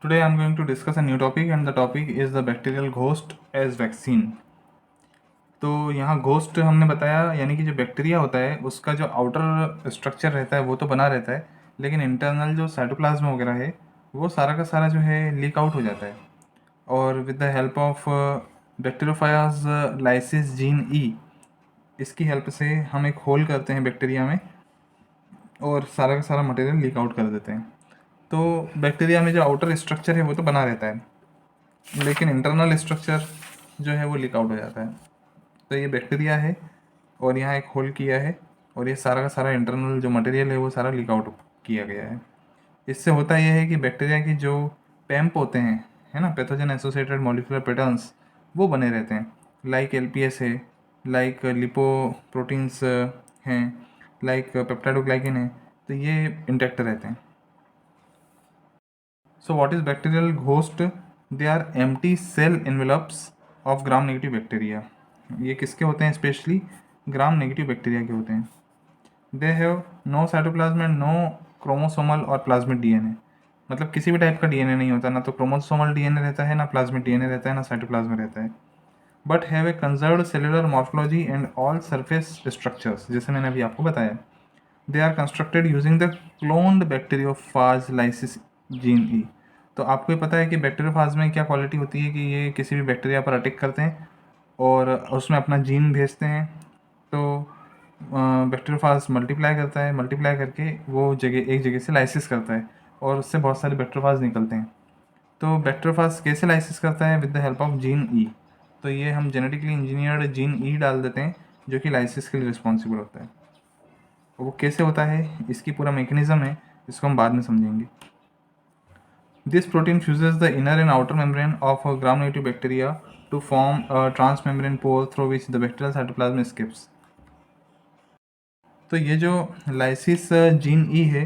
Today I'm going to discuss a new topic and the topic is the bacterial ghost as vaccine. तो यहाँ ghost हमने बताया यानी कि जो बैक्टीरिया होता है उसका जो आउटर स्ट्रक्चर रहता है वो तो बना रहता है, लेकिन इंटरनल जो साइटोप्लाज्म वगैरह है वो सारा का सारा जो है लीक आउट हो जाता है। और with the help of bacteriophage lysis gene E, इसकी हेल्प से हम एक होल करते हैं बैक्टीरिया में और सारा का सारा मटेरियल लीक आउट कर देते हैं। तो बैक्टीरिया में जो आउटर स्ट्रक्चर है वो तो बना रहता है, लेकिन इंटरनल स्ट्रक्चर जो है वो लीक आउट हो जाता है। तो ये बैक्टीरिया है और यहाँ एक होल किया है और ये सारा का सारा इंटरनल जो मटेरियल है वो सारा लीक आउट किया गया है। इससे होता यह है कि बैक्टीरिया की जो पैम्प होते हैं, है ना, पैथोजन एसोसिएटेड मॉलिक्यूलर पैटर्न्स, वो बने रहते हैं। लाइक एलपीएस है, लाइक लिपोप्रोटीन्स हैं, लाइक पेप्टाइडोग्लाइकन है, तो ये इंटैक्ट रहते हैं। So what is bacterial ghost? They are empty cell envelopes of gram negative bacteria. ये किसके होते हैं? स्पेशली ग्राम नेगेटिव बैक्टीरिया के होते हैं। They have no cytoplasm and no chromosomal और प्लाज्मिड डीएनए। मतलब किसी भी टाइप का डीएनए नहीं होता, ना तो क्रोमोसोमल डीएनए रहता है, ना प्लाज्मिड डीएनए रहता है, ना साइटोप्लाज्म रहता है। But have a conserved cellular morphology and all surface structures, जैसे मैंने अभी आपको बताया। They are constructed using the cloned bacteriophage lysis gene E. तो आपको ये पता है कि बैक्टीरियोफाज में क्या क्वालिटी होती है कि ये किसी भी बैक्टीरिया पर अटैक करते हैं और उसमें अपना जीन भेजते हैं। तो बैक्टीरियोफाज मल्टीप्लाई करता है, मल्टीप्लाई करके वो एक जगह से लाइसिस करता है और उससे बहुत सारे बैक्टीरियोफाज निकलते हैं। तो बैक्टीरियोफाज कैसे लाइसिस करता है? With the help of gene E. तो ये हम जेनेटिकली इंजीनियर्ड जीन ई डाल देते हैं जो कि लाइसिस के लिए रिस्पॉन्सिबल होता है। वो कैसे होता है, इसकी पूरा मैकेनिज्म है, इसको हम बाद में समझेंगे। This protein fuses the inner and outer membrane of Gram negative bacteria to form a transmembrane pore through which the bacterial cytoplasm escapes. तो ये जो लाइसिस जीन ई है,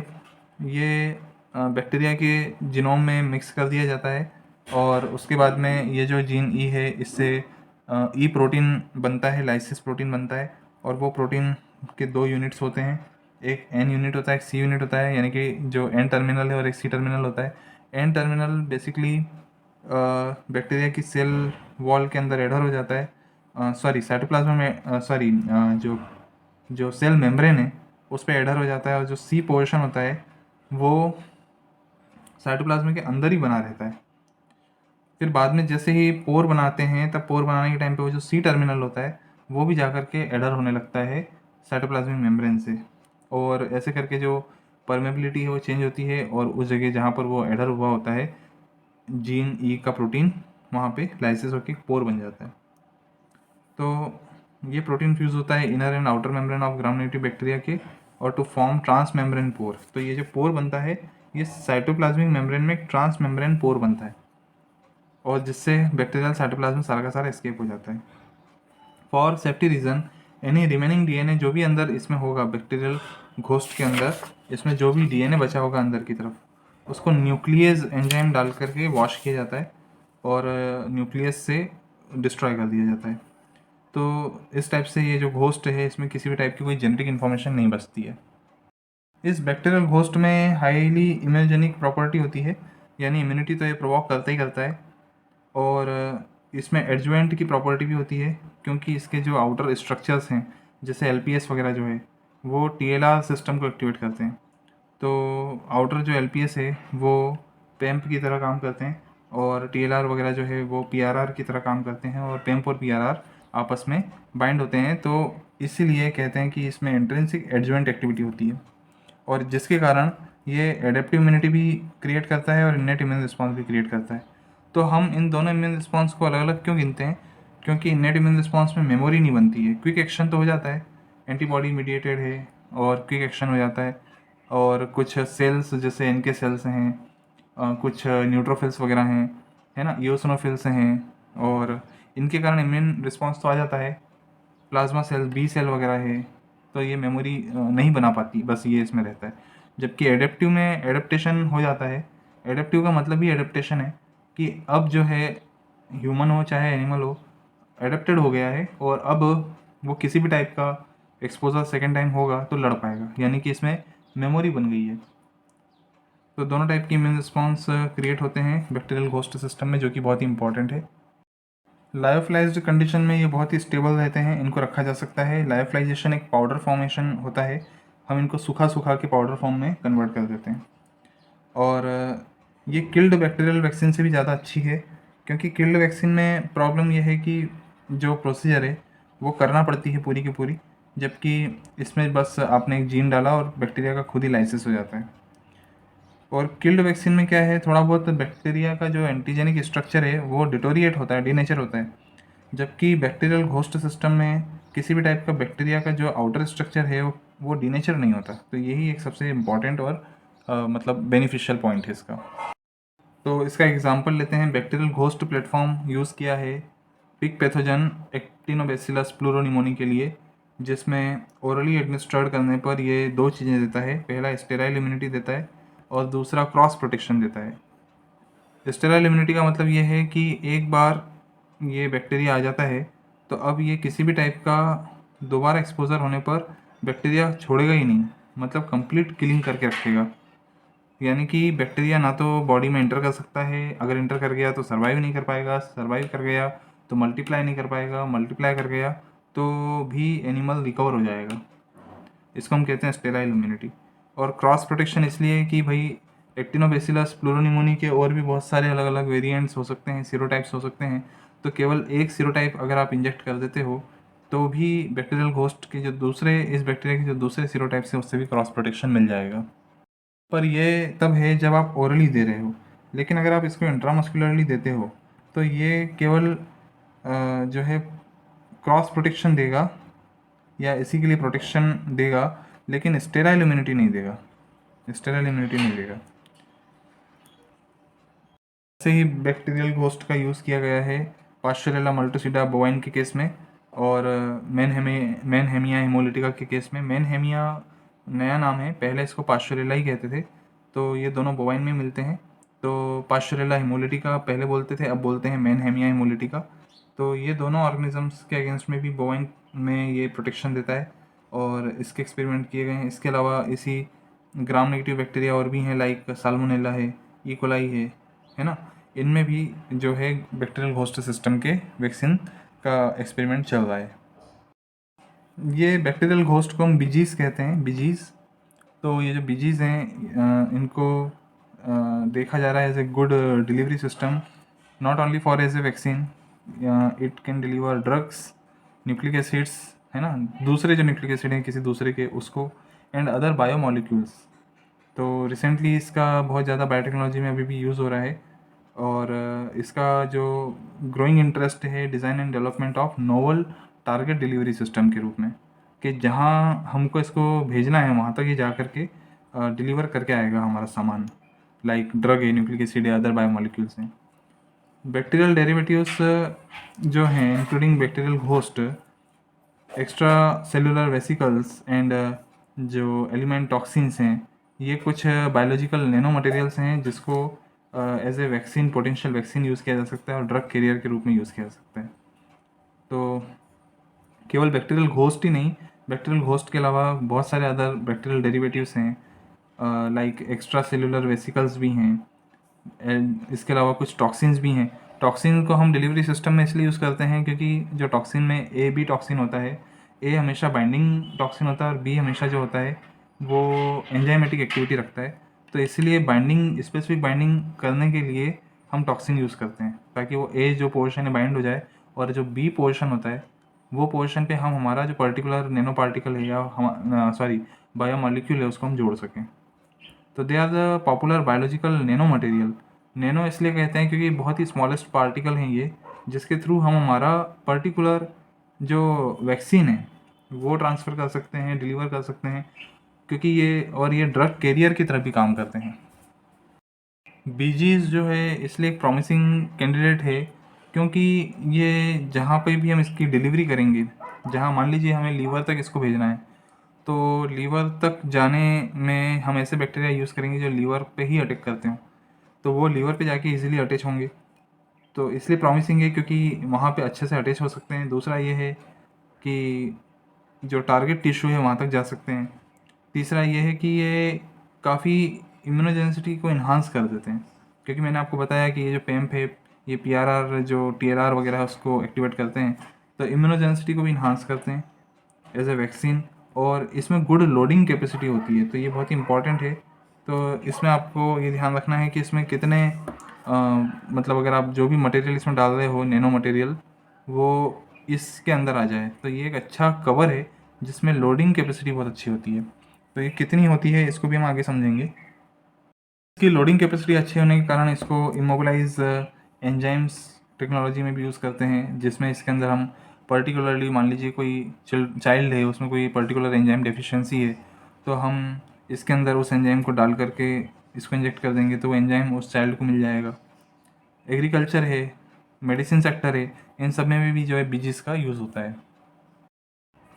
ये बैक्टीरिया के जीनोम में मिक्स कर दिया जाता है और उसके बाद में ये जो जीन ई है इससे ई प्रोटीन बनता है, लाइसिस प्रोटीन बनता है। और वो प्रोटीन के दो यूनिट्स होते हैं, एक एन यूनिट होता है, एक सी यूनिट होता है, यानी कि जो एन टर्मिनल है और एक सी टर्मिनल होता है। एन टर्मिनल बेसिकली बैक्टीरिया की सेल वॉल के अंदर एडर हो जाता है, सॉरी साइटोप्लाज्म में, सॉरी जो जो सेल मेम्ब्रेन है उस पर एडर हो जाता है, और जो सी पोर्शन होता है वो साइटोप्लाज्म के अंदर ही बना रहता है। फिर बाद में जैसे ही पोर बनाते हैं, तब पोर बनाने के टाइम पे वो जो सी टर्मिनल होता है वो भी जाकर के एडर होने लगता है साइटोप्लाज्मिक मेम्ब्रेन से, और ऐसे करके जो परमेबिलिटी है वो चेंज होती है और उस जगह जहाँ पर वो एडर हुआ होता है जीन ई का प्रोटीन, वहाँ पे लाइसिस होकर पोर बन जाता है। तो ये प्रोटीन फ्यूज होता है inner and outer membrane of Gram negative bacteria के और टू फॉर्म ट्रांस मेम्ब्रेन पोर। तो ये जो पोर बनता है ये साइटोप्लाज्मिक मेम्ब्रेन में एक ट्रांस मेम्ब्रेन पोर बनता है और जिससे बैक्टीरियल साइटोप्लाज्म सारा का सारा एस्केप हो जाता है। For safety reason any remaining DNA जो भी अंदर इसमें होगा, बैक्टीरियल घोस्ट के अंदर इसमें जो भी डीएनए बचा होगा अंदर की तरफ, उसको न्यूक्लियस एंजाइम डाल करके वॉश किया जाता है और न्यूक्लियस से डिस्ट्रॉय कर दिया जाता है। तो इस टाइप से ये जो घोस्ट है इसमें किसी भी टाइप की कोई जेनेटिक इन्फॉर्मेशन नहीं बचती है। इस बैक्टीरियल घोस्ट में हाईली इम्यूनोजेनिक प्रॉपर्टी होती है, यानी इम्यूनिटी तो ये प्रोवॉक करता ही करता है। और इसमें एडजुवेंट की प्रॉपर्टी भी होती है, क्योंकि इसके जो आउटर स्ट्रक्चर्स हैं जैसे एलपीएस वगैरह जो है वो टीएलआर सिस्टम को एक्टिवेट करते हैं। तो आउटर जो एलपीएस है वो पैम्प की तरह काम करते हैं और टीएलआर वगैरह जो है वो पीआरआर की तरह काम करते हैं, और पैम्प और पीआरआर आपस में बाइंड होते हैं। तो इसीलिए कहते हैं कि इसमें इंट्रिंसिक एडजुवेंट एक्टिविटी होती है, और जिसके कारण ये एडेप्टिव इम्यूनिटी भी क्रिएट करता है और इन्नेट इम्यून रिस्पॉन्स भी क्रिएट करता है। तो हम इन दोनों इम्यून रिस्पॉन्स को अलग अलग क्यों गिनते हैं? क्योंकि इन्नेट इम्यून रिस्पॉन्स में मेमोरी नहीं बनती है, क्विक एक्शन तो हो जाता है, एंटीबॉडी मीडिएटेड है और क्विक एक्शन हो जाता है। और कुछ सेल्स जैसे इनके सेल्स हैं, कुछ न्यूट्रोफिल्स वगैरह हैं, है ना, ईओसिनोफिल्स हैं, और इनके कारण इम्यून रिस्पॉन्स तो आ जाता है। प्लाज्मा सेल, बी सेल वगैरह है, तो ये मेमोरी नहीं बना पाती, बस ये इसमें रहता है। जबकि एडेप्टिव में एडेप्टेशन हो जाता है। एडेप्टिव का मतलब ही एडेप्टेशन है कि अब जो है ह्यूमन हो चाहे एनिमल हो, एडेप्टेड हो गया है और अब वो किसी भी टाइप का एक्सपोजर सेकेंड टाइम होगा तो लड़ पाएगा, यानी कि इसमें मेमोरी बन गई है। तो दोनों टाइप की इम्यून रिस्पॉन्स क्रिएट होते हैं बैक्टीरियल होस्ट सिस्टम में, जो कि बहुत ही इंपॉर्टेंट है। लायोफिलाइज्ड कंडीशन में ये बहुत ही स्टेबल रहते हैं, इनको रखा जा सकता है। लायोफिलाइजेशन एक पाउडर फॉर्मेशन होता है, हम इनको सूखा सूखा के पाउडर फॉर्म में कन्वर्ट कर देते हैं। और ये किल्ड बैक्टीरियल वैक्सीन से भी ज़्यादा अच्छी है, क्योंकि किल्ड वैक्सीन में प्रॉब्लम ये है कि जो प्रोसीजर है वो करना पड़ती है पूरी की पूरी, जबकि इसमें बस आपने एक जीन डाला और बैक्टीरिया का खुद ही लाइसेंस हो जाता है। और किल्ड वैक्सीन में क्या है, थोड़ा बहुत बैक्टीरिया का जो एंटीजेनिक स्ट्रक्चर है वो डिटोरिएट होता है, डीनेचर होता है, जबकि बैक्टीरियल होस्ट सिस्टम में किसी भी टाइप का बैक्टीरिया का जो आउटर स्ट्रक्चर है वो डीनेचर नहीं होता। तो यही एक सबसे इम्पॉर्टेंट और मतलब बेनिफिशियल पॉइंट है इसका। तो इसका एग्जांपल लेते हैं, बैक्टीरियल घोस्ट प्लेटफॉर्म यूज़ किया है पिक पैथोजन एक्टिनोबैसिलस प्लूरोनिमोनी के लिए, जिसमें ओरली एडमिनिस्ट्रेट करने पर ये दो चीज़ें देता है। पहला स्टेराइल इम्यूनिटी देता है और दूसरा क्रॉस प्रोटेक्शन देता है। स्टेराइल इम्यूनिटी का मतलब ये है कि एक बार ये बैक्टीरिया आ जाता है तो अब ये किसी भी टाइप का दोबारा एक्सपोजर होने पर बैक्टीरिया छोड़ेगा ही नहीं, मतलब कंप्लीट किलिंग करके रखेगा। यानी कि बैक्टीरिया ना तो बॉडी में इंटर कर सकता है, अगर इंटर कर गया तो सर्वाइव नहीं कर पाएगा, सर्वाइव कर गया तो मल्टीप्लाई नहीं कर पाएगा, मल्टीप्लाई कर गया तो भी एनिमल रिकवर हो जाएगा। इसको हम कहते हैं स्टेराइल इम्यूनिटी। और क्रॉस प्रोटेक्शन इसलिए कि भाई एक्टिनोबैसिलस प्लूरोनिमोनी के और भी बहुत सारे अलग अलग वेरिएंट्स हो सकते हैं, सीरोटाइप्स हो सकते हैं, तो केवल एक सीरोटाइप अगर आप इंजेक्ट कर देते हो तो भी बैक्टीरियल घोस्ट के जो दूसरे, इस बैक्टीरिया के जो दूसरे सीरोटाइप्स हैं उससे भी क्रॉस प्रोटेक्शन मिल जाएगा। पर ये तब है जब आप ओरली दे रहे हो, लेकिन अगर आप इसको इंट्रामस्कुलरली देते हो तो ये केवल जो है क्रॉस प्रोटेक्शन देगा या इसी के लिए प्रोटेक्शन देगा, लेकिन स्टेराइल इम्यूनिटी नहीं देगा, स्टेराइल इम्यूनिटी नहीं देगा। ऐसे ही बैक्टीरियल घोस्ट का यूज़ किया गया है पास्चुरेला मल्टोसिडा बोवाइन के केस में और मैनहेमिया हेमोलिटिका के केस में। मैनहेमिया नया नाम है, पहले इसको पास्चुरेला ही कहते थे। तो ये दोनों बोवाइन में मिलते हैं। तो पास्चुरेला हेमोलिटिका पहले बोलते थे, अब बोलते हैं मैनहेमिया हेमोलिटिका। तो ये दोनों ऑर्गेनिजम्स के अगेंस्ट में भी बोवाइन में ये प्रोटेक्शन देता है और इसके एक्सपेरिमेंट किए गए हैं। इसके अलावा इसी ग्राम नेगेटिव बैक्टीरिया और भी हैं, लाइक साल्मोनेला है, ई कोलाई है ना। इनमें भी जो है बैक्टीरियल होस्ट सिस्टम के वैक्सीन का एक्सपेरिमेंट चल रहा है। ये बैक्टीरियल होस्ट को हम बीजीज कहते हैं, बीजीज। तो ये जो बीजीज हैं इनको देखा जा रहा है as a good delivery system, not only for as a vaccine, it can deliver drugs, nucleic acids, है ना, दूसरे जो न्यूक्लिक एसिड हैं किसी दूसरे के उसको, एंड अदर बायोमोलिक्यूल्स। तो रिसेंटली इसका बहुत ज़्यादा बायोटेक्नोलॉजी में अभी भी यूज़ हो रहा है और इसका जो ग्रोइंग इंटरेस्ट है design and development of novel target delivery system के रूप में, कि जहाँ हमको इसको भेजना है वहाँ तक ये जा कर के डिलीवर करके आएगा हमारा सामान, लाइक ड्रग है, न्यूक्लिक एसिड है, अदर बायोमोलिक्यूल्स हैं। बैक्टीरियल डेरिवेटिव्स जो हैं including bacterial host, extra cellular vesicles and जो एलिमेंट टॉक्सिन्स हैं, ये कुछ बायोलॉजिकल नैनो मटेरियल्स हैं जिसको as a vaccine, potential vaccine use किया जा सकता है और ड्रग कैरियर के रूप में यूज़ किया जा सकता है। तो केवल बैक्टीरियल घोस्ट ही नहीं, बैक्टीरियल घोस्ट के अलावा बहुत सारे अदर बैक्टीरियल डेरिवेटिव्स हैं, लाइक एक्स्ट्रा सेलुलर वेसिकल्स भी हैं, इसके अलावा कुछ टॉक्सिन्स भी हैं। टॉक्सिन को हम डिलीवरी सिस्टम में इसलिए यूज़ करते हैं क्योंकि जो टॉक्सिन में ए बी टॉक्सिन होता है, ए हमेशा बाइंडिंग टॉक्सिन होता है और बी हमेशा जो होता है वो एंजाइमेटिक एक्टिविटी रखता है। तो इसलिए बाइंडिंग, स्पेसिफिक बाइंडिंग करने के लिए हम टॉक्सिन यूज़ करते हैं ताकि वो ए जो पोर्शन है बाइंड हो जाए और जो बी पोर्शन होता है वो पोर्शन पे हम हमारा जो पर्टिकुलर नैनो पार्टिकल है या हम बायोमोलिक्यूल है उसको हम जोड़ सकें। तो they are the popular biological nano material. Nano इसलिए कहते हैं क्योंकि बहुत ही स्मॉलेस्ट पार्टिकल हैं ये, जिसके थ्रू हम हमारा पर्टिकुलर जो वैक्सीन है वो ट्रांसफ़र कर सकते हैं, डिलीवर कर सकते हैं, क्योंकि ये ड्रग कैरियर की तरह भी काम करते हैं। बीजीज जो है इसलिए एक प्रॉमिसिंग कैंडिडेट है क्योंकि ये जहाँ पे भी हम इसकी डिलीवरी करेंगे, जहाँ मान लीजिए हमें लीवर तक इसको भेजना है, तो लीवर तक जाने में हम ऐसे बैक्टीरिया यूज़ करेंगे जो लीवर पे ही अटैक करते हैं, तो वो लीवर पे जाके इजीली अटैच होंगे। तो इसलिए प्रॉमिसिंग है क्योंकि वहाँ पे अच्छे से अटैच हो सकते हैं। दूसरा ये है कि जो टारगेट टिश्यू है वहाँ तक जा सकते हैं। तीसरा ये है कि ये काफ़ी इम्यूनोजेनिसिटी को इन्हांस कर देते हैं, क्योंकि मैंने आपको बताया कि ये जो पैम्प है ये पीआरआर जो टीएलआर वगैरह है उसको एक्टिवेट करते हैं, तो इम्यूनोजेनिसिटी को भी इन्हांस करते हैं एज ए वैक्सीन। और इसमें गुड लोडिंग कैपेसिटी होती है, तो ये बहुत ही इंपॉर्टेंट है। तो इसमें आपको ये ध्यान रखना है कि इसमें कितने मतलब अगर आप जो भी मटेरियल इसमें डाल रहे हो नैनो मटेरियल, वो इसके अंदर आ जाए। तो ये एक अच्छा कवर है जिसमें लोडिंग कैपेसिटी बहुत अच्छी होती है। तो ये कितनी होती है इसको भी हम आगे समझेंगे। इसकी लोडिंग कैपेसिटी अच्छी होने के कारण इसको इमोबिलाइज एंजाइम्स टेक्नोलॉजी में भी यूज़ करते हैं, जिसमें इसके अंदर हम पर्टिकुलरली मान लीजिए कोई चाइल्ड है, उसमें कोई पर्टिकुलर एंजाइम डेफिशिएंसी है, तो हम इसके अंदर उस एंजाइम को डाल करके इसको इंजेक्ट कर देंगे तो वो एंजाइम उस चाइल्ड को मिल जाएगा। एग्रीकल्चर है, मेडिसिन सेक्टर है, इन सब में भी जो है बीजीज का यूज़ होता है।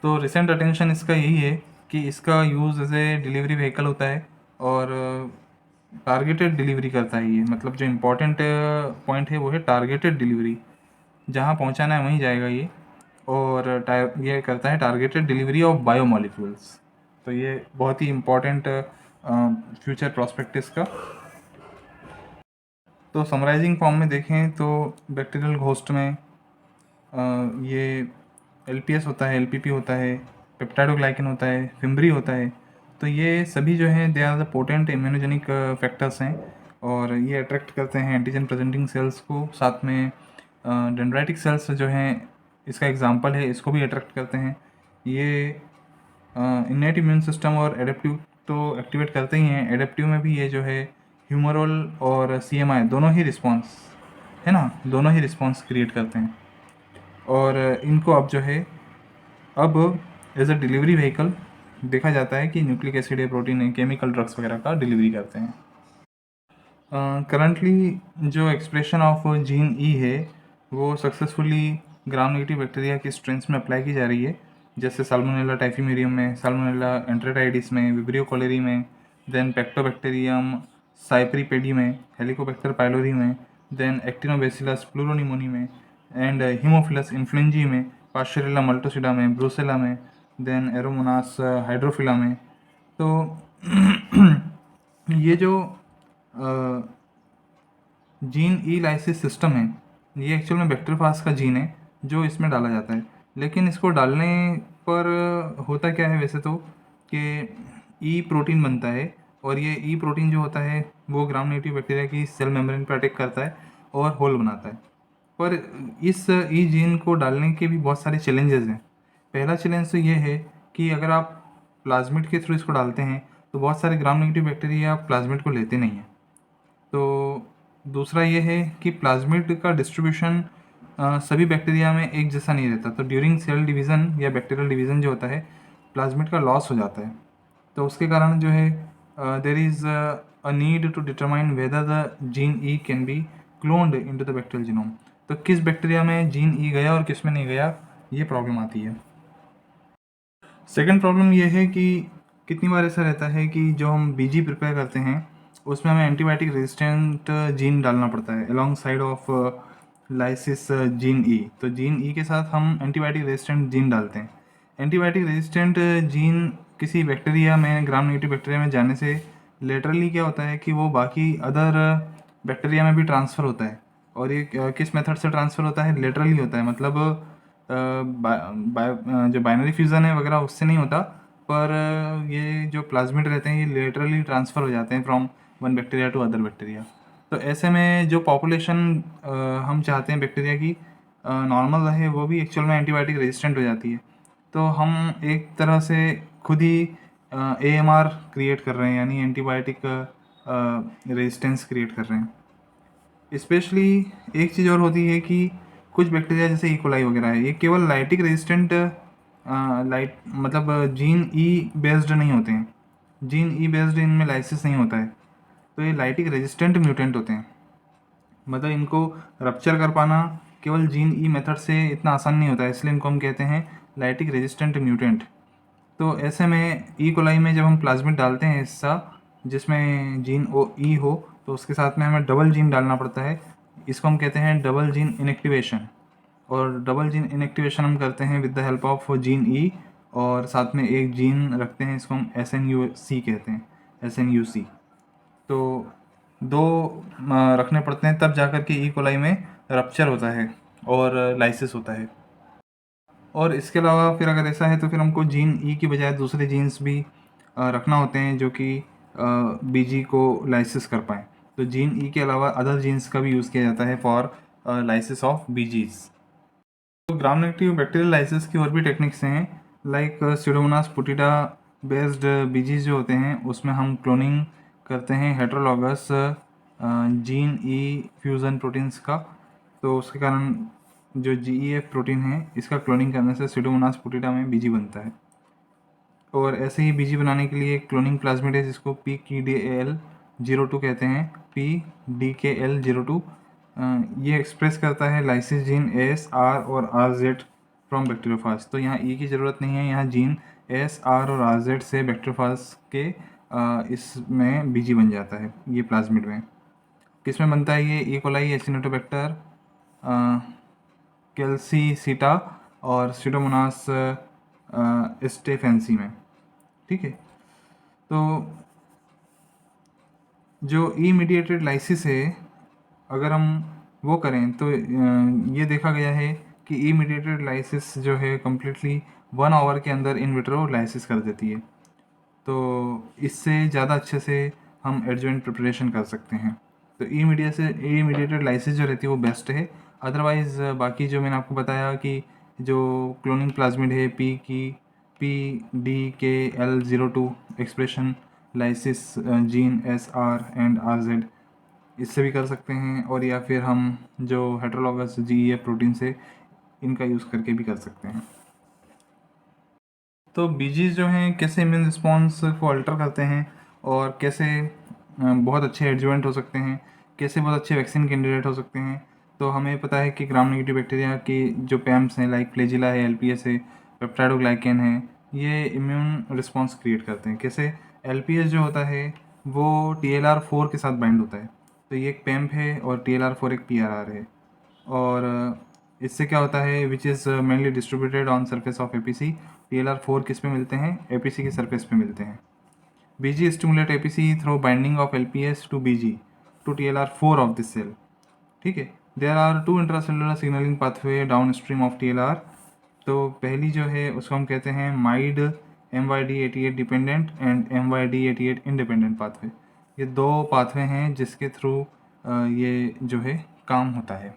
तो रिसेंट अटेंशन इसका यही है कि इसका use as a delivery vehicle होता है और टारगेटेड डिलीवरी करता है ये। मतलब जो इम्पोर्टेंट पॉइंट है वो है टारगेटेड डिलीवरी, जहाँ पहुँचाना है वहीं जाएगा ये। और ये करता है टारगेटेड डिलीवरी ऑफ बायोमॉलिक्यूल्स। तो ये बहुत ही इम्पोर्टेंट फ्यूचर प्रॉस्पेक्ट इसका। तो समराइजिंग फॉर्म में देखें तो बैक्टीरियल घोस्ट में ये एलपीएस होता है, एलपीपी होता है, पेप्टाइडोग्लाइकन होता है, फिम्ब्री होता है। तो ये सभी जो हैं they are the potent immunogenic factors हैं और ये अट्रैक्ट करते हैं एंटीजन प्रेजेंटिंग सेल्स को। साथ में डेंड्राइटिक सेल्स जो हैं इसका एग्जांपल है, इसको भी अट्रैक्ट करते हैं। ये इन्नेट इम्यून सिस्टम और एडेप्टिव तो एक्टिवेट करते ही हैं। एडेप्टिव में भी ये जो है ह्यूमरल और सीएमआई दोनों ही रिस्पॉन्स है ना, दोनों ही रिस्पॉन्स क्रिएट करते हैं। और इनको अब जो है अब एज अ डिलीवरी व्हीकल देखा जाता है कि न्यूक्लिक एसिड या प्रोटीन है, केमिकल ड्रग्स वगैरह का डिलीवरी करते हैं। करंटली जो एक्सप्रेशन ऑफ जीन ई है वो सक्सेसफुली ग्राम नेगेटिव बैक्टीरिया की स्ट्रेंस में अप्लाई की जा रही है, जैसे साल्मोनेला टाइफीमेरियम में, साल्मोनेला एंटेराइडिस में, विब्रियो कोलेरी में, देन पैक्टोबैक्टीरियम साइप्रीपेडी में, हेलिकोबैक्टर पाइलोरी में, देन एक्टिनोबैसिलस प्लूरोनिमोनी में, एंड हीमोफिलस इन्फ्लुएंजी में, पास्चरेला मल्टोसिडा में, ब्रूसेला में, देन एरोमोनास हाइड्रोफिला में। तो ये जो जीन ई लाइसिस सिस्टम है ये एक्चुअल में बैक्टीरियोफाज का जीन है जो इसमें डाला जाता है। लेकिन इसको डालने पर होता क्या है वैसे तो कि ई प्रोटीन बनता है और ये ई प्रोटीन जो होता है वो ग्राम नेगेटिव बैक्टीरिया की सेल मेम्ब्रेन पर अटैक करता है और होल बनाता है। पर इस ई जीन को डालने के भी बहुत सारे चैलेंजेस हैं। पहला चैलेंज तो ये है कि अगर आप प्लाज्मिड के थ्रू इसको डालते हैं तो बहुत सारे ग्राम नेगेटिव बैक्टीरिया प्लाज्मिड को लेते नहीं हैं। तो दूसरा ये है कि प्लाज्मिड का डिस्ट्रीब्यूशन सभी बैक्टीरिया में एक जैसा नहीं रहता। तो ड्यूरिंग सेल डिवीज़न या बैक्टीरियल डिवीज़न जो होता है प्लाज्मिड का लॉस हो जाता है। तो उसके कारण जो है there is a need to determine whether the gene E can be cloned into the bacterial genome. तो किस बैक्टीरिया में जीन ई गया और किस में नहीं गया, ये प्रॉब्लम आती है। सेकेंड प्रॉब्लम ये है कि कितनी बार ऐसा रहता है कि जो हम बीजी प्रिपेयर करते हैं उसमें हमें एंटीबायोटिक रेजिस्टेंट जीन डालना पड़ता है alongside of lysis gene E. तो जीन ई के साथ हम एंटीबायोटिक रेजिस्टेंट जीन डालते हैं। एंटीबायोटिक रेजिस्टेंट जीन किसी बैक्टीरिया में, ग्राम नेगेटिव बैक्टीरिया में जाने से लेटरली क्या होता है कि वो बाकी अदर बैक्टीरिया में भी ट्रांसफ़र होता है। और ये किस मेथड से ट्रांसफ़र होता है, लेटरली होता है। मतलब जो बाइनरी फ्यूज़न है वगैरह उससे नहीं होता, पर ये जो प्लाज्मिड रहते हैं ये लेटरली ट्रांसफ़र हो जाते हैं from one bacteria to other bacteria. तो ऐसे में जो पॉपुलेशन हम चाहते हैं बैक्टीरिया की नॉर्मल रहे वो भी एक्चुअल में एंटीबायोटिक रेजिस्टेंट हो जाती है। तो हम एक तरह से खुद ही AMR क्रिएट कर रहे हैं, यानी एंटीबायोटिक रेजिस्टेंस क्रिएट कर रहे हैं। स्पेशली एक चीज़ और होती है कि कुछ बैक्टीरिया जैसे इकोलाई वगैरह है ये केवल लाइटिक रेजिस्टेंट मतलब जीन ई बेस्ड नहीं होते हैं। जीन ई बेस्ड इनमें लाइसिस नहीं होता है, तो ये लाइटिक रेजिस्टेंट म्यूटेंट होते हैं। मतलब इनको रप्चर कर पाना केवल जीन ई मेथड से इतना आसान नहीं होता है, इसलिए इनको हम कहते हैं लाइटिक रेजिस्टेंट म्यूटेंट। तो ऐसे में ई कोलाई में जब हम प्लाज्मिड डालते हैं हिस्सा जिसमें जीन ओ ई हो तो उसके साथ में हमें डबल जीन डालना पड़ता है। इसको हम कहते हैं डबल जीन इनएक्टिवेशन। और डबल जीन इनएक्टिवेशन हम करते हैं with the help of gene E और साथ में एक जीन रखते हैं, इसको हम SNUC कहते हैं, SNUC। तो 2 रखने पड़ते हैं, तब जाकर के ई कोलाई में रप्चर होता है और लाइसिस होता है। और इसके अलावा फिर अगर ऐसा है तो फिर हमको जीन ई की बजाय दूसरे जीन्स भी रखना होते हैं जो कि बीजी को लाइसिस कर पाएँ। तो जीन ई के अलावा अदर जीन्स का भी यूज़ किया जाता है फॉर लाइसिस ऑफ बीजीज़। तो ग्राम नेगेटिव बैक्टीरियल लाइसिस की और भी टेक्निक्स हैं, लाइक स्यूडोमोनास पुटिडा बेस्ड बीजीज जो होते हैं उसमें हम क्लोनिंग करते हैं हेट्रोलॉगस जीन ई फ्यूज़न प्रोटीन्स का। तो उसके कारण जो GEF प्रोटीन है इसका क्लोनिंग करने से स्यूडोमोनास पुटिडा में बीजी बनता है। और ऐसे ही बीजी बनाने के लिए क्लोनिंग प्लाज्मिड है जिसको PKDAL02 कहते हैं, PDKL02। ये एक्सप्रेस करता है लाइसिस जीन S, R और RZ फ्रॉम बैक्टीरियोफाज। तो यहाँ E की ज़रूरत नहीं है, यहाँ जीन S, R और RZ से बैक्टीरियोफाज के इसमें बीजी बन जाता है ये प्लाज्मिड में। किस में बनता है ये? ई कोलाई, एसिनोटोबैक्टर, कैल्सीसीटा और स्यूडोमोनास स्टेफेंसी में। ठीक है, तो जो ई मीडिएटेड लाइसिस है अगर हम वो करें तो ये देखा गया है कि ई मीडिएटेड लाइसिस जो है कम्प्लीटली 1 आवर के अंदर इन विट्रो लाइसिस कर देती है। तो इससे ज़्यादा अच्छे से हम एडजुवेंट प्रिपरेशन कर सकते हैं। तो ई मीडिएटेड लाइसिस जो रहती है वो बेस्ट है। अदरवाइज़ बाकी जो मैंने आपको बताया कि जो क्लोनिंग प्लाज्मिड है PDKL02 expression lysis gene SR and RZ, इससे भी कर सकते हैं, और या फिर हम जो हेट्रोलॉगस GEF प्रोटीन से इनका यूज़ करके भी कर सकते हैं। तो बीजीज जो हैं कैसे इम्यून रिस्पॉन्स को अल्टर करते हैं और कैसे बहुत अच्छे एडजुवेंट हो सकते हैं, कैसे बहुत अच्छे वैक्सीन कैंडिडेट हो सकते हैं। तो हमें पता है कि ग्राम नेगेटिव बैक्टीरिया की जो पैम्स हैं, लाइक फ्लैजिला है, LPS है, पेप्टाइडोग्लाइकेन है, ये इम्यून रिस्पॉन्स क्रिएट करते हैं। कैसे? LPS जो होता है वो TLR4 के साथ बाइंड होता है। तो ये एक पैम्प है और TLR4 एक PRR है। और इससे क्या होता है, which is mainly distributed on surface of APC। TLR4 किस पे मिलते हैं? APC की सरफेस पे मिलते हैं। BG stimulate APC through binding of LPS to BG to TLR4 of this cell. ठीक है, there are 2 intracellular signalling pathway down stream of TLR। तो पहली जो है उसको हम कहते हैं MyD MYD88 dependent and MYD88 independent pathway. ये 2 पाथवे हैं जिसके थ्रू ये जो है काम होता है।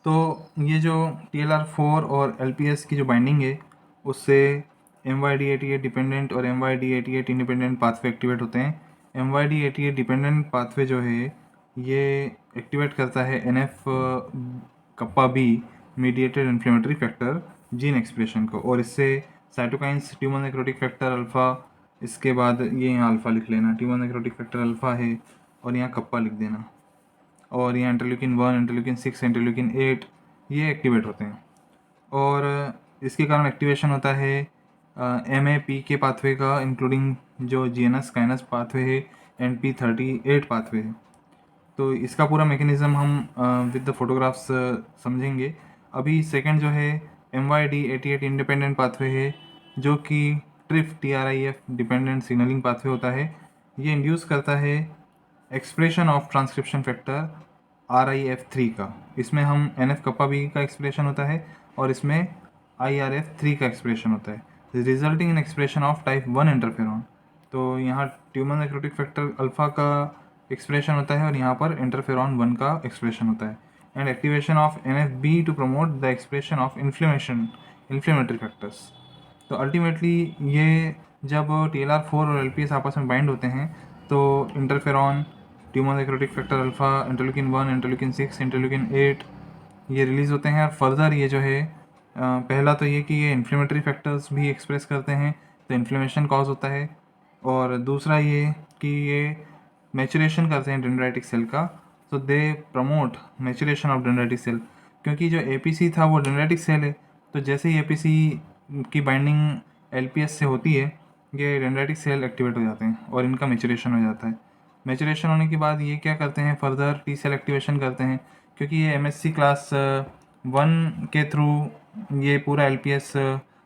तो ये जो TLR4 और LPS की जो बाइंडिंग है उससे MYD88 डिपेंडेंट और MYD88 इंडिपेंडेंट पाथवे एक्टिवेट होते हैं। MYD88 डिपेंडेंट पाथवे जो है ये एक्टिवेट करता है NF kappa B mediated inflammatory factor gene expression को, और इससे cytokines, tumour necrotic factor alpha, इसके बाद ये यहाँ अल्फ़ा लिख लेना, ट्यूमर नेक्रोटिक फैक्टर अल्फ़ा है, और यहाँ कप्पा लिख देना, और यहाँ इंटरल्यूकिन 1, इंटरल्यूकिन 6, इंटरल्यूकिन 8 ये एक्टिवेट होते हैं। और इसके कारण एक्टिवेशन होता है MAP के पाथवे का, इंक्लूडिंग जो GNS काइनस पाथवे है एंड P38 पाथवे है। तो इसका पूरा मैकेनिज़्म हम विद द फोटोग्राफ्स समझेंगे। अभी सेकंड जो है MYD88 इंडिपेंडेंट पाथवे है जो कि TRIF डिपेंडेंट सिग्नलिंग पाथवे होता है। ये इंड्यूस करता है expression of transcription factor RIF3 का। इसमें हम NF कप्पा B का एक्सप्रेशन होता है और इसमें IRF3 का एक्सप्रेशन होता है, resulting in expression of type 1 interferon. तो यहाँ ट्यूमर नेक्रोटिक फैक्टर अल्फ़ा का एक्सप्रेशन होता है और यहाँ पर इंटरफेरॉन 1 का एक्सप्रेशन होता है, and activation of NFB to promote the expression of inflammatory factors. तो अल्टीमेटली ये जब TLR4 और LPS आपस में बाइंड होते हैं तो interferon, tumour necrotic factor alpha, interleukin 1, interleukin 6, interleukin 8 ये रिलीज़ होते हैं। और फर्दर ये जो है पहला तो ये कि ये इन्फ्लेमेटरी फैक्टर्स भी एक्सप्रेस करते हैं, तो इन्फ्लेमेशन कॉज होता है। और दूसरा ये कि ये मैचुरेशन करते हैं डेंड्राइटिक सेल का, तो they promote maturation of dendritic cell. क्योंकि जो APC था वो डेंड्राइटिक सेल है, तो जैसे ही APC की बाइंडिंग LPS से होती है ये डेंड्राइटिक सेल एक्टिवेट हो जाते हैं और इनका मैचुरेशन हो जाता है। मैचुरेशन होने के बाद ये क्या करते हैं, फर्दर T सेल एक्टिवेशन करते हैं, क्योंकि ये MSC क्लास 1 के थ्रू ये पूरा LPS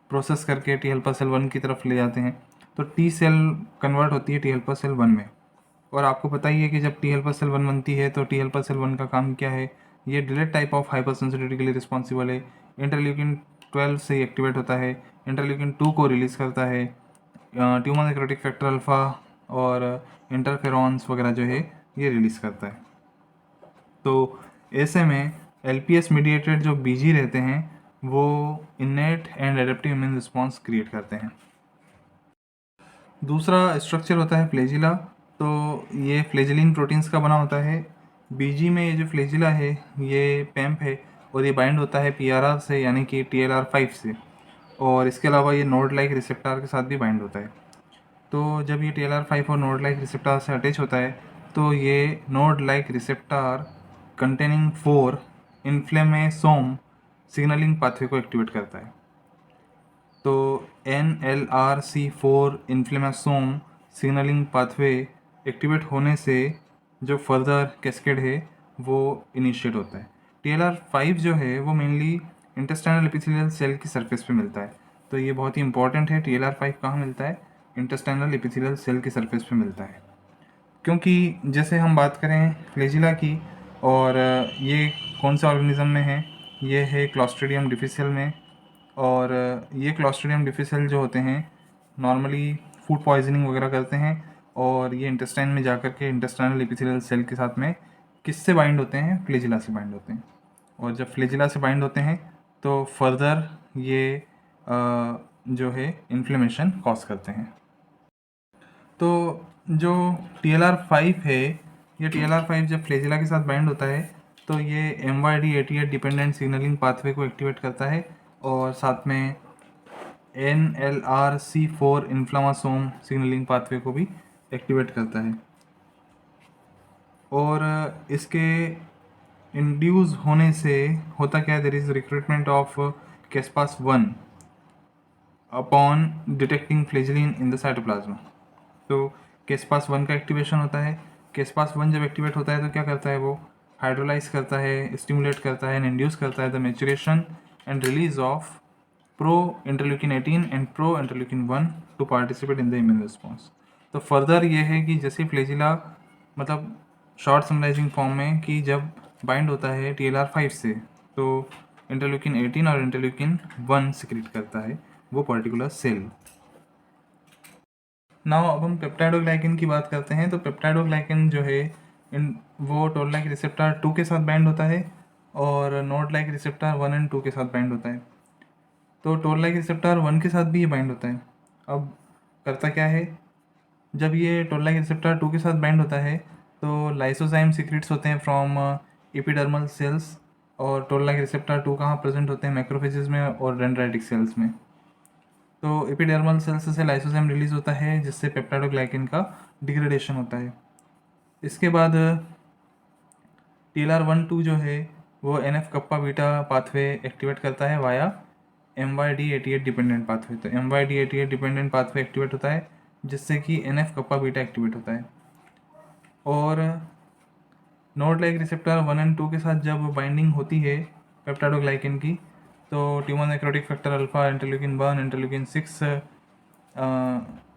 प्रोसेस करके T हेल्पर सेल 1 की तरफ ले जाते हैं। तो T सेल कन्वर्ट होती है T हेल्पर सेल 1 में। और आपको पता ही है कि जब टी हेल्पर सेल 1 बनती है तो टी हेल्पर सेल 1 का काम क्या है, ये delayed type of hyper sensitivity के लिए रिस्पॉन्सिबल है। इंटरल्यूकिन 12 से एक्टिवेट होता है, इंटरल्यूकिन 2 को रिलीज़ करता है, ट्यूमर नेक्रोटिक फैक्टर अल्फ़ा और इंटरफेरॉन्स वगैरह जो है ये रिलीज़ करता है। तो ऐसे में एलपीएस मीडिएटेड जो बीजी रहते हैं वो इनेट and adaptive immune response create करते हैं। दूसरा स्ट्रक्चर होता है फ्लैजिला। तो ये फ्लैजिलिन प्रोटीन्स का बना होता है। बीजी में ये जो फ्लैजिला है ये पैम्प है और ये बाइंड होता है पीआरआर से, यानी कि TLR5 से, और इसके अलावा ये नोड लाइक रिसेप्टर के साथ भी बाइंड होता है। तो जब ये TLR5 और नोड लाइक रिसेप्टर से अटैच होता है तो ये NOD like receptor containing 4 inflammasome signalling pathway को एक्टिवेट करता है। तो NLRC4 इन्फ्लेमेसोम सिग्नलिंग पाथवे एक्टिवेट होने से जो फर्दर कैस्केड है वो इनिशिएट होता है। TLR5 जो है वो मेनली इंटेस्टाइनल एपिथेलियल सेल की सरफेस पे मिलता है। तो ये बहुत ही इंपॉर्टेंट है, TLR5 कहाँ मिलता है, इंटेस्टाइनल एपिथेलियल सेल की सरफेस पे मिलता है। क्योंकि जैसे हम बात करें फ्लैजिला की, और ये कौन सा ऑर्गेनिज्म में है, ये है क्लॉस्ट्रिडियम डिफिसियल में। और ये क्लॉस्ट्रिडियम डिफिसियल जो होते हैं नॉर्मली फूड पॉइजनिंग वगैरह करते हैं, और ये इंटेस्टाइन में जाकर के इंटेस्टाइनल एपिथेलियल सेल के साथ में किससे बाइंड होते हैं, फ्लैजिला से बाइंड होते हैं। और जब फ्लैजिला से बाइंड होते हैं तो फर्दर ये जो है इन्फ्लेमेशन कॉज करते हैं। तो जो TLR5 है, ये TLR5 जब फ्लैजिला के साथ बाइंड होता है तो ये MYD88 डिपेंडेंट सिग्नलिंग पाथवे को एक्टिवेट करता है, और साथ में NLRC4 इन्फ्लामासोम सिग्नलिंग पाथवे को भी एक्टिवेट करता है। और इसके इंड्यूस होने से होता क्या है, there is recruitment of caspase 1 upon detecting flagellin in the cytoplasm. तो कैस्पास 1 का एक्टिवेशन होता है। कैस्पास 1 जब एक्टिवेट होता है तो क्या करता है, वो हाइड्रोलाइज करता है, स्टिमुलेट करता है एंड इंड्यूस करता है the maturation and release of pro interleukin 18 and pro interleukin 1 to participate in the immune response. तो फर्दर ये है कि जैसे फ्लैजिला, मतलब शॉर्ट समराइजिंग फॉर्म में, कि जब बाइंड होता है TLR5 से तो इंटरल्यूकिन 18 और इंटरल्यूकिन 1 सिक्रेट करता है वो पर्टिकुलर सेल। नाउ अब हम पेप्टाइडोग्लाइकिन की बात करते हैं। तो पेप्टाइडोग्लाइकिन जो है वो टोल लाइक रिसेप्टर 2 के साथ बाइंड होता है और नोड लाइक रिसेप्टर 1 एंड 2 के साथ बाइंड होता है। तो टोल लाइक रिसेप्टर 1 के साथ भी ये बाइंड होता है। अब करता क्या है, जब ये टोल लाइक रिसेप्टर 2 के साथ बाइंड होता है तो लाइसोजाइम सीक्रेट्स होते हैं फ्रॉम एपिडर्मल सेल्स, और टोल लाइक रिसेप्टर 2 कहाँ प्रेजेंट होते हैं, मैक्रोफेजेस में और डेंड्राइटिक सेल्स में। तो एपिडर्मल सेल्स से लाइसोजाइम रिलीज होता है जिससे पेप्टाइडोग्लाइकिन का डिग्रेडेशन होता है। इसके बाद TLR1-2 जो है वो NF kappa beta pathway activate करता है वाया MYD88 डिपेंडेंट पाथवे। तो MYD88 डिपेंडेंट पाथवे एक्टिवेट होता है जिससे कि NF कप्पा बीटा एक्टिवेट होता है। और नोड लाइक रिसेप्टर 1 एंड 2 के साथ जब बाइंडिंग होती है पेप्टाइडोग्लाइकिन की तो tumour necrotic factor alpha, interleukin 1, interleukin 6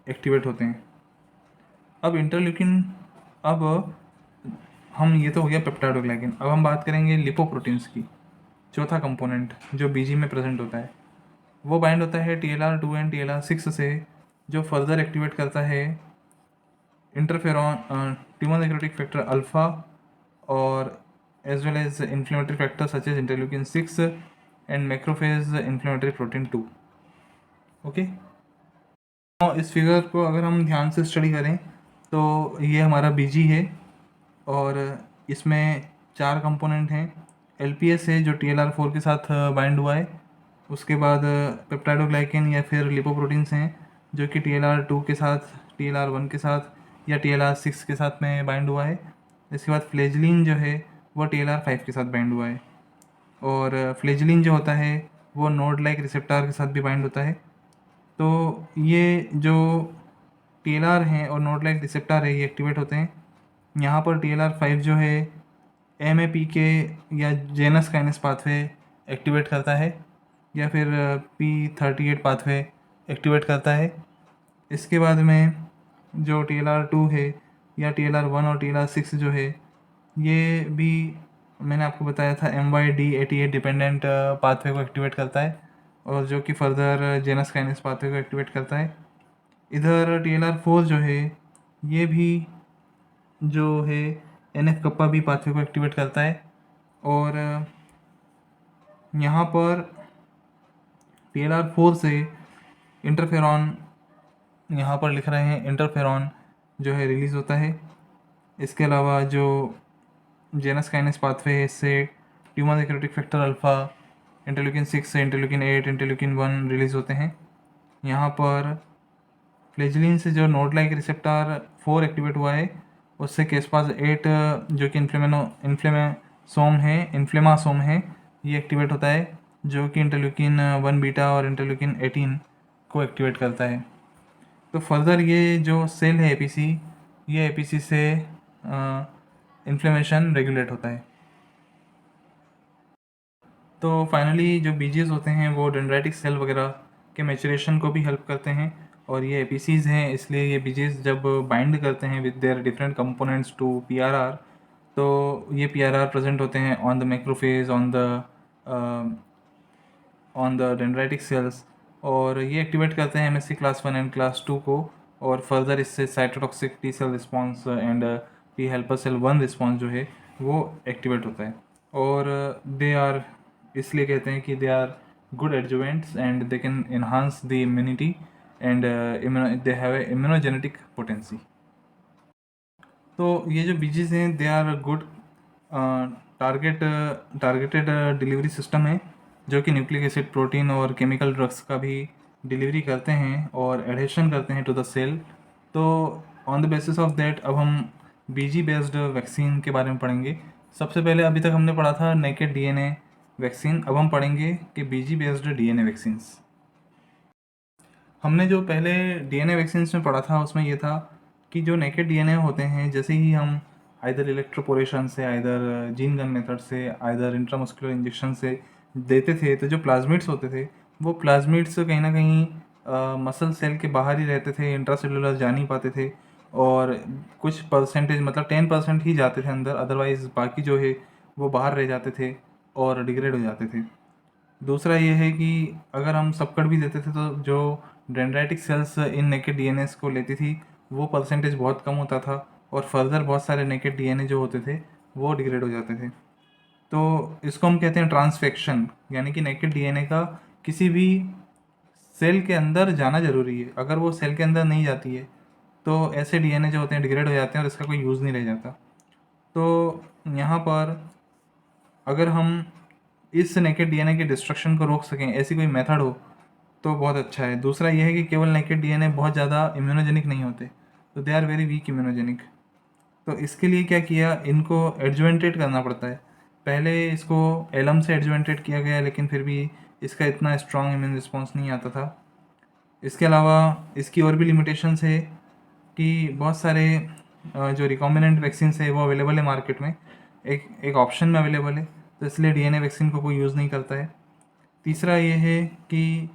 activate होते हैं। अब इंटरल्यूकिन, अब हम, ये तो हो गया पेप्टाइडोग्लाइकिन। अब हम बात करेंगे लिपोप्रोटीन्स की। चौथा कंपोनेंट जो बीजी में प्रेजेंट होता है वो बाइंड होता है TLR2 एंड TLR6 से, जो फर्दर एक्टिवेट करता है interferon, tumour necrotic factor alpha, और as well as inflammatory factor such as interleukin 6 and macrophage inflammatory protein 2। Okay, और इस फिगर को अगर हम ध्यान से स्टडी करें तो ये हमारा बीजी है और इसमें 4 कंपोनेंट हैं। LPS है जो TLR4 के साथ बाइंड हुआ है। उसके बाद पेप्टाइडोग्लाइकिन या फिर लिपोप्रोटीन्स हैं जो कि TLR2 के साथ, TLR1 के साथ या TLR6 के साथ में बाइंड हुआ है। इसके बाद फ्लैजिलिन जो है वो TLR5 के साथ बाइंड हुआ है, और फ्लैजिलिन जो होता है वो नोड लाइक रिसेप्टर के साथ भी बाइंड होता है। तो ये जो TLR हैं और नोड लाइक रिसेप्टर है ये एक्टिवेट होते हैं। यहाँ पर TLR5 जो है MAPK या जेनस काइनेस पाथवे एक्टिवेट करता है या फिर P38 पाथवे एक्टिवेट करता है। इसके बाद में जो TLR2 है या TLR1 और TLR6 जो है ये भी मैंने आपको बताया था MYD88 डिपेंडेंट पाथवे को एक्टिवेट करता है, और जो कि फर्दर जेनस काइनेस पाथवे को एक्टिवेट करता है। इधर TLR4 जो है ये भी जो है NF कप्पा बी पाथवे को एक्टिवेट करता है। और यहाँ पर TLR4 से इंटरफेरॉन, यहाँ पर लिख रहे हैं इंटरफेरॉन जो है रिलीज़ होता है। इसके अलावा जो जेनस काइनेस पाथवे है इससे tumour necrotic factor alpha, interleukin 6 से इंटरल्यूकिन 8, इंटरल्यूकिन 1 रिलीज़ होते हैं। यहाँ पर फ्लैजिलिन से जो नोड लाइक रिसेप्टर 4 एक्टिवेट हुआ है उससे केसपास 8 जो कि इन्फ्लेमासोम है ये एक्टिवेट होता है, जो कि इंटरल्यूकिन 1 बीटा और इंटरल्यूकिन 18 को एक्टिवेट करता है। तो फर्दर ये जो सेल है APC, ये APC से इन्फ्लेमेशन रेगुलेट होता है। तो फाइनली जो बीजेस होते हैं वो डेंड्राइटिक सेल वगैरह के मैचुरेशन को भी हेल्प करते हैं, और ये एपीसीज हैं, इसलिए ये बीजेस जब बाइंड करते हैं with their different components to PRR, तो ये PRR प्रेजेंट होते हैं on the macrophage, on the dendritic cells, और ये एक्टिवेट करते हैं MSC क्लास 1 एंड क्लास 2 को, और फर्दर इससे cytotoxic T cell response and T helper cell 1 response जो है वो एक्टिवेट होता है। और दे आर, इसलिए कहते हैं कि they are good adjuvants and they can enhance the immunity and they have a immunogenetic potency. तो ये जो बीजेस हैं they are good targeted delivery system है, जो कि न्यूक्लिक एसिड, प्रोटीन और केमिकल ड्रग्स का भी डिलीवरी करते हैं और एडहेशन करते हैं टू द सेल। तो on the basis of that अब हम बीजी बेस्ड वैक्सीन के बारे में पढ़ेंगे। सबसे पहले अभी तक हमने पढ़ा था नेकेड DNA वैक्सीन, अब हम पढ़ेंगे कि बीजी बेस्ड DNA वैक्सीन्स। हमने जो पहले DNA वैक्सीन्स में पढ़ा था उसमें ये था कि जो नेकेड DNA होते हैं, जैसे ही हम आइदर इलेक्ट्रोपोरेशन से, आइदर जीन गन मेथड से, आइदर इंट्रामस्कुलर इंजेक्शन से देते थे, तो जो प्लाज्मिड्स होते थे वो प्लाज्मिड्स कहीं ना कहीं मसल सेल के बाहर ही रहते थे, इंट्रासेलुलर जा नहीं पाते थे, और कुछ परसेंटेज मतलब 10% ही जाते थे अंदर, अदरवाइज बाकी जो है वो बाहर रह जाते थे और डिग्रेड हो जाते थे। दूसरा ये है कि अगर हम सबकट भी देते थे तो जो डेंड्राइटिक सेल्स इन नेकेड DNA को लेती थी वो परसेंटेज बहुत कम होता था, और फर्दर बहुत सारे नेकेड DNA जो होते थे वो डिग्रेड हो जाते थे। तो इसको हम कहते हैं ट्रांसफेक्शन, यानी कि नेकेड DNA का किसी भी सेल के अंदर जाना ज़रूरी है। अगर वो सेल के अंदर नहीं जाती है तो ऐसे DNA जो होते हैं डिग्रेड हो जाते हैं और इसका कोई यूज़ नहीं रह जाता। तो यहाँ पर अगर हम इस नेकेड DNA के डिस्ट्रक्शन को रोक सकें, ऐसी कोई मेथड हो तो बहुत अच्छा है। दूसरा यह है कि केवल नेकेड DNA बहुत ज़्यादा इम्यूनोजेनिक नहीं होते, तो they are very weak immunogenic. तो इसके लिए क्या किया, इनको एडजुवेंटेड करना पड़ता है। पहले इसको एलम से एडजुवेंटेड किया गया, लेकिन फिर भी इसका इतना स्ट्रॉन्ग इम्यून रिस्पॉन्स नहीं आता था। इसके अलावा इसकी और भी लिमिटेशंस है कि बहुत सारे जो रिकॉम्बिनेंट वैक्सीन है वो अवेलेबल है मार्केट में, एक ऑप्शन में अवेलेबल है, तो इसलिए DNA वैक्सीन को कोई यूज़ नहीं करता है। तीसरा ये है कि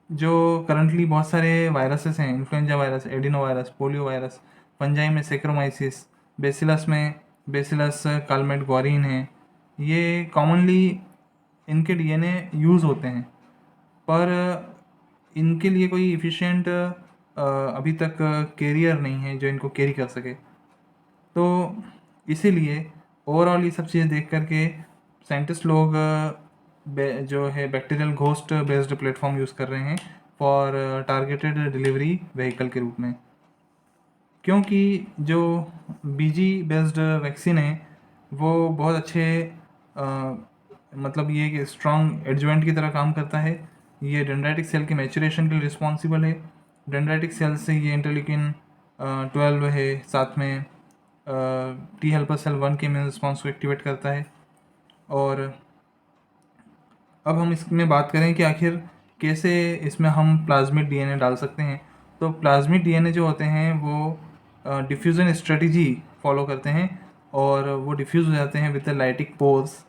जो करंटली बहुत सारे वायरसेस हैं, influenza virus, adeno virus, polio virus, fungi में सेक्रोमाइसिस, बेसिलस में बेसिलस कालमेटगोरिन है, ये कॉमनली इनके DNA यूज़ होते हैं, पर इनके लिए कोई इफ़िशिएंट अभी तक कैरियर नहीं है जो इनको कैरी कर सके। तो इसीलिए ओवरऑल ये सब चीज़ें देख करके साइंटिस्ट लोग जो है bacterial ghost based platform use कर रहे हैं फॉर टारगेटेड डिलीवरी व्हीकल के रूप में, क्योंकि जो बीजी बेस्ड वैक्सीन है वो बहुत अच्छे मतलब ये कि स्ट्रॉन्ग एडजुवेंट की तरह काम करता है। ये डेंड्राइटिक सेल के मैचुरेशन के लिए रिस्पॉन्सिबल है। डेंड्राइटिक सेल से ये इंटरल्यूकिन 12 है, साथ में T हेल्पर सेल 1 के इम्यून रिस्पॉन्स को एक्टिवेट करता है। और अब हम इसमें बात करें कि आखिर कैसे इसमें हम प्लाज्मिड DNA डाल सकते हैं। तो प्लाज्मिड DNA जो होते हैं वो डिफ्यूज़न स्ट्रेटजी फॉलो करते हैं, और वो डिफ्यूज़ हो जाते हैं with the lytic pores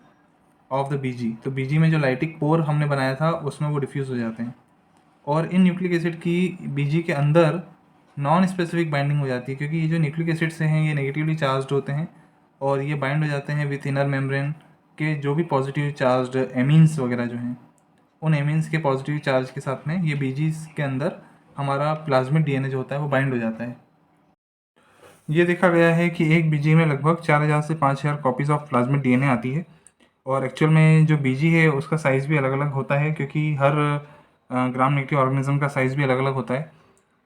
of the BG। तो BG में जो लाइटिक पोर हमने बनाया था उसमें वो डिफ्यूज़ हो जाते हैं, और इन न्यूक्लिक एसिड की BG के अंदर नॉन स्पेसिफिक बाइंडिंग हो जाती है, क्योंकि ये जो न्यूक्लिक एसिड से हैं ये नेगेटिवली चार्ज्ड होते हैं और ये बाइंड हो जाते हैं विथ इनर मेम्ब्रेन के जो भी पॉजिटिव चार्ज्ड एमीन्स वगैरह जो हैं, उन एमीन्स के पॉजिटिव चार्ज के साथ में ये बीजीज के अंदर हमारा प्लाज्मिड डीएनए जो होता है वो बाइंड हो जाता है। ये देखा गया है कि एक बीजी में लगभग 4000 से 5000 कॉपीज़ ऑफ प्लाज्मिड डीएनए आती है और एक्चुअल में जो बीजी है उसका साइज़ भी अलग अलग होता है, क्योंकि हर ग्राम नेगेटिव ऑर्गेनिज्म का साइज़ भी अलग अलग होता है।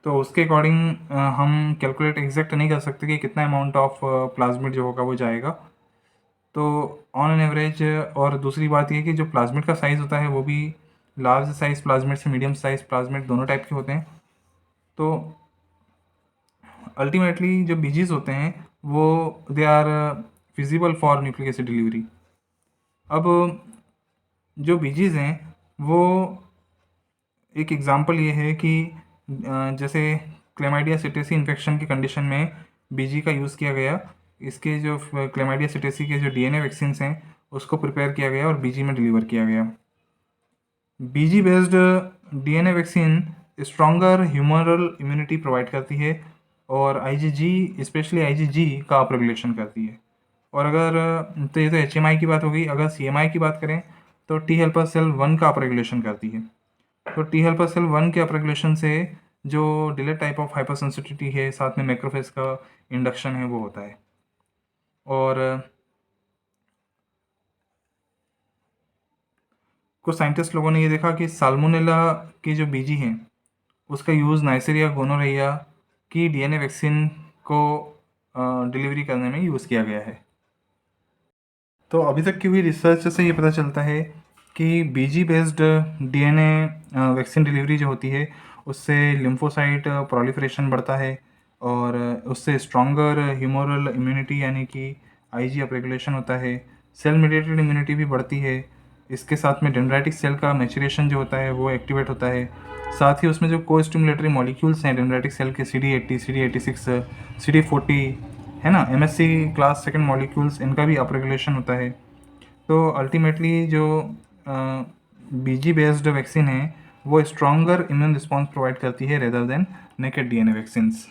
तो उसके अकॉर्डिंग हम कैलकुलेट एग्जैक्ट नहीं कर सकते कि कितना अमाउंट ऑफ प्लाज्मिड जो होगा वो जाएगा। तो ऑन एन एवरेज, और दूसरी बात ये कि जो प्लाज्मिड का साइज़ होता है वो भी लार्ज साइज़ प्लाज्मिड से मीडियम साइज़ प्लाज्मिड दोनों टाइप के होते हैं। तो अल्टीमेटली जो बीजीज होते हैं वो they are feasible for nucleic acid delivery. अब जो बीजीज हैं वो एक एग्जांपल ये है कि जैसे क्लेमाइडिया सिटेसी इन्फेक्शन की कंडीशन में बीजी का यूज़ किया गया, इसके जो क्लेमाइडिया सिटेसी के जो डीएनए वैक्सीन हैं उसको प्रिपेयर किया गया और बीजी में डिलीवर किया गया। BG based DNA vaccine stronger humoral immunity provide करती है और आईजीजी, स्पेशली आईजीजी का अप रेगुलेशन करती है। और अगर तो ये तो एचएमआई की बात हो गई, अगर सीएमआई की बात करें तो टी हेल्पर सेल 1 का अप रेगुलेशन करती है। तो टी हेल्पर सेल 1 के अप रेगुलेशन से जो delayed type of hyper sensitivity है साथ में मैक्रोफेज का इंडक्शन है वो होता है। और कुछ साइंटिस्ट लोगों ने ये देखा कि साल्मोनेला की जो बीजी हैं उसका यूज़ नाइसीरिया गोनोरिया की डीएनए वैक्सीन को डिलीवरी करने में यूज़ किया गया है। तो अभी तक की हुई रिसर्च से ये पता चलता है कि बीजी बेस्ड डीएनए वैक्सीन डिलीवरी जो होती है उससे लिम्फोसाइट प्रोलिफरेशन बढ़ता है और उससे स्ट्रॉन्गर ह्यूमरल इम्यूनिटी यानी कि आईजी अप रेगुलेशन होता है, सेल मेडिएटेड इम्यूनिटी भी बढ़ती है। इसके साथ में डेंड्राइटिक सेल का मैचुरेशन जो होता है वो एक्टिवेट होता है। साथ ही उसमें जो को स्टिमुलेटरी मॉलिक्यूल्स हैं डेंड्राइटिक सेल के CD80, CD86, CD40 है ना, MSC क्लास सेकंड मॉलिक्यूल्स, इनका भी अप रेगुलेशन होता है। तो अल्टीमेटली जो बीजी बेस्ड वैक्सीन है वो स्ट्रॉन्गर इम्यून रिस्पॉन्स प्रोवाइड करती है rather than naked DNA vaccines.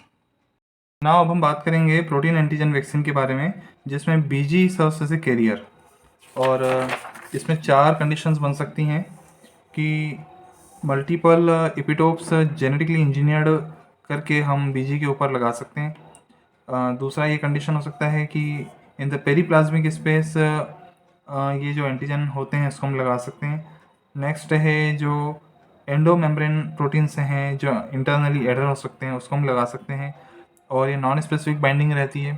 Now अब हम बात करेंगे प्रोटीन एंटीजन वैक्सीन के बारे में, जिसमें बीजी सर्व्स एज ए कैरियर। और इसमें 4 कंडीशंस बन सकती हैं कि मल्टीपल एपिटोप्स जेनेटिकली इंजीनियर्ड करके हम बीजी के ऊपर लगा सकते हैं। दूसरा ये कंडीशन हो सकता है कि इन द पेरीप्लाज्मिक स्पेस ये जो एंटीजन होते हैं इसको हम लगा सकते हैं। नेक्स्ट है जो एंडो मेम्ब्रेन प्रोटीन्स हैं जो इंटरनली एडर हो सकते हैं उसको हम लगा सकते हैं और ये नॉन स्पेसिफिक बाइंडिंग रहती है।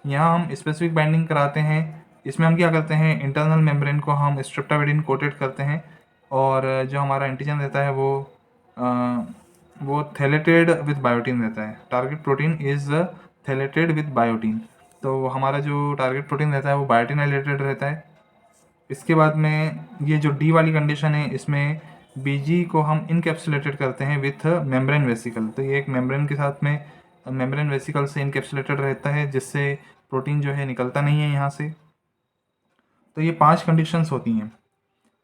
यहाँ हम स्पेसिफिक बाइंडिंग कराते हैं, इसमें हम क्या करते हैं इंटरनल मेम्ब्रेन को हम स्ट्रेप्टाविडिन कोटेड करते हैं और जो हमारा एंटीजन रहता है वो थैलेटेड विद बायोटीन रहता है। टारगेट प्रोटीन इज़ थैलेटेड विद बायोटीन, तो हमारा जो टारगेट प्रोटीन रहता है वो बायोटीन रिलेटेड रहता है। इसके बाद में ये जो डी वाली कंडीशन है इसमें बीजी को हम इनकैप्सुलेटेड करते हैं विथ मेम्ब्रेन वेसिकल। तो ये एक मेम्ब्रेन के साथ में मेम्ब्रेन वेसिकल से इनकैप्सुलेटेड रहता है जिससे प्रोटीन जो है निकलता नहीं है यहाँ से। तो ये 5 कंडीशंस होती हैं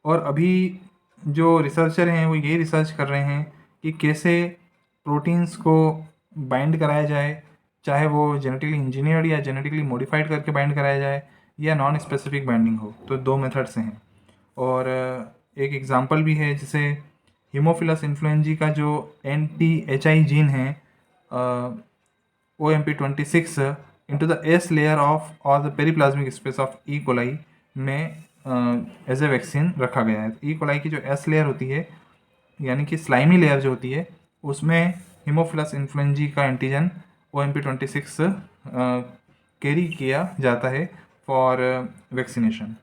और अभी जो रिसर्चर हैं वो ये रिसर्च कर रहे हैं कि कैसे प्रोटीन्स को बाइंड कराया जाए, चाहे वो जेनेटिकली इंजीनियर्ड या जेनेटिकली मॉडिफाइड करके बाइंड कराया जाए या नॉन स्पेसिफिक बाइंडिंग हो। तो 2 मेथड से हैं और एक एग्जांपल भी है जिसे हीमोफिलस इन्फ्लुएंजी का जो NTHI जीन है OMP26 into the S layer of or the periplasmic space of E. coli में एज ए वैक्सीन रखा गया है। E. coli की जो S लेयर होती है यानी कि स्लाइमी लेयर जो होती है उसमें हीमोफिलस इन्फ्लुएंजी का एंटीजन OMP26 कैरी किया जाता है फॉर वैक्सीनेशन।